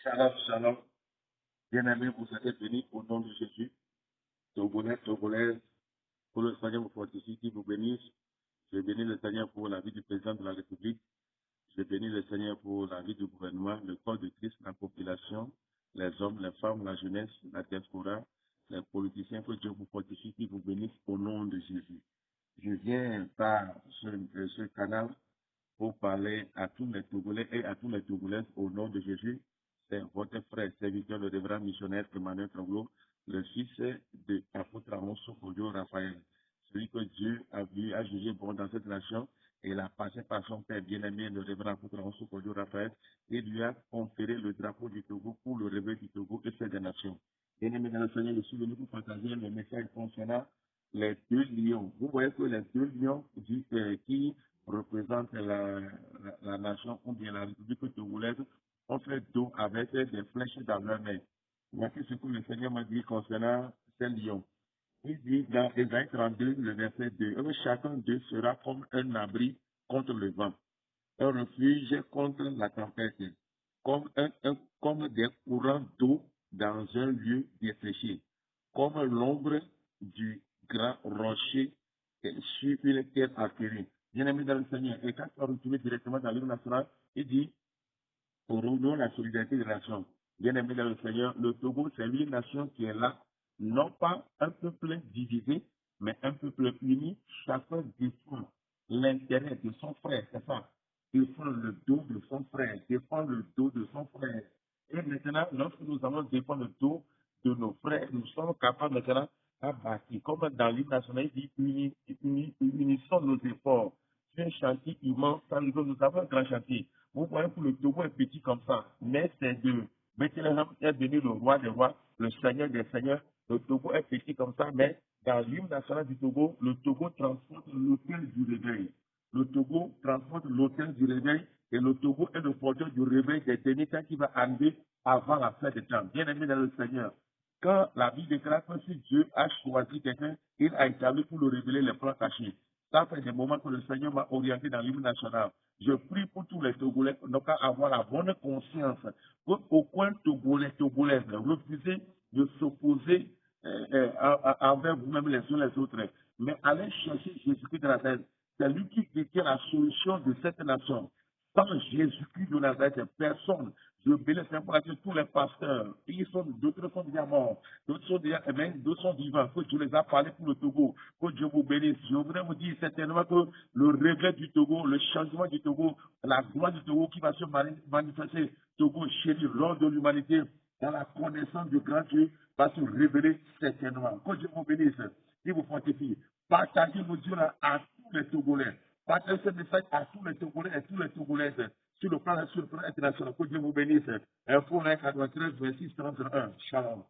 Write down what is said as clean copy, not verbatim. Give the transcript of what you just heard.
Shalom, shalom. Bien-aimés, vous êtes bénis au nom de Jésus. Togolais, Togolaises, pour le Seigneur vous fortifie, qui vous bénisse. Je bénis le Seigneur pour la vie du président de la République. Je bénis le Seigneur pour la vie du gouvernement, le corps de Christ, la population, les hommes, les femmes, la jeunesse, la diaspora, les politiciens. Que Dieu vous fortifie, qui vous bénisse au nom de Jésus. Je viens par ce canal pour parler à tous les Togolais et à tous les Togolaises au nom de Jésus. C'est votre frère, serviteur, le révérend missionnaire Emmanuel Troglo, le fils de l'apôtre Alonso Odio Raphaël. Celui que Dieu a jugé bon dans cette nation, et il a passé par son père bien-aimé, le révérend apôtre Alonso Odio Raphaël, et lui a conféré le drapeau du Togo pour le réveil du Togo et celle des nations. Bien-aimé dans le Seigneur, je suis venu pour partager le message concernant les deux lions. Vous voyez que les deux lions qui représentent la nation ou bien la République togolaise ont fait dos avec des flèches dans leur main. Voici ce que le Seigneur m'a dit concernant ces lions. Il dit dans Ésaïe 32, le verset 2, chacun d'eux sera comme un abri contre le vent, un refuge contre la tempête, comme des courants d'eau dans un lieu desséché, comme l'ombre du grand rocher sur une terre acquérie. Bien-aimé dans le Seigneur, et quand tu vas retourner directement dans l'hymne national, il dit, pour nous, la solidarité des nations. Bien-aimé dans le Seigneur, le Togo, c'est une nation qui est là, non pas un peuple divisé, mais un peuple uni, chacun défend l'intérêt de son frère, c'est ça. Défend le dos de son frère, défend le dos de son frère. Et maintenant, lorsque nous allons défendre le dos de nos frères, nous sommes capables maintenant à bâtir. Comme dans l'hymne national, il dit, unissons nos efforts. C'est un chantier immense, nous avons un grand chantier. Vous voyez que le Togo est petit comme ça, mais c'est de Bethléem est venu le roi des rois, le seigneur des seigneurs. Le Togo est petit comme ça, mais dans l'hymne national du Togo, le Togo transporte l'autel du réveil. Le Togo transporte l'autel du réveil et le Togo est le porteur du réveil des derniers temps qui va arriver avant la fin des temps. Bien aimé dans le Seigneur, quand la Bible déclare que si Dieu a choisi quelqu'un, il a établi pour le révéler les plans cachés. Ça fait des moments que le Seigneur m'a orienté dans l'hymne national. Je prie pour tous les Togolais donc à avoir la bonne conscience qu'aucun Togolais, Togolaises refusez de s'opposer envers vous-même les uns les autres. Mais allez chercher Jésus-Christ de Nazareth. C'est lui qui détient la solution de cette nation. Sans Jésus-Christ de Nazareth, personne. Je bénis simplement que tous les pasteurs, d'autres sont déjà morts, d'autres sont déjà, d'autres sont vivants, que Dieu les a parlé pour le Togo, que Dieu vous bénisse. Je voudrais vous dire certainement que le réveil du Togo, le changement du Togo, la gloire du Togo qui va se manifester, Togo chéri, lors de l'humanité, dans la connaissance du grand Dieu, va se révéler certainement. Que Dieu vous bénisse, qu'il vous fortifie. Partagez nos Dieu à tous les Togolais. Partagez ce message à tous les Togolais et tous les Togolaises sur le plan international. Que Dieu vous bénisse. Info 93 26 31. Shalom.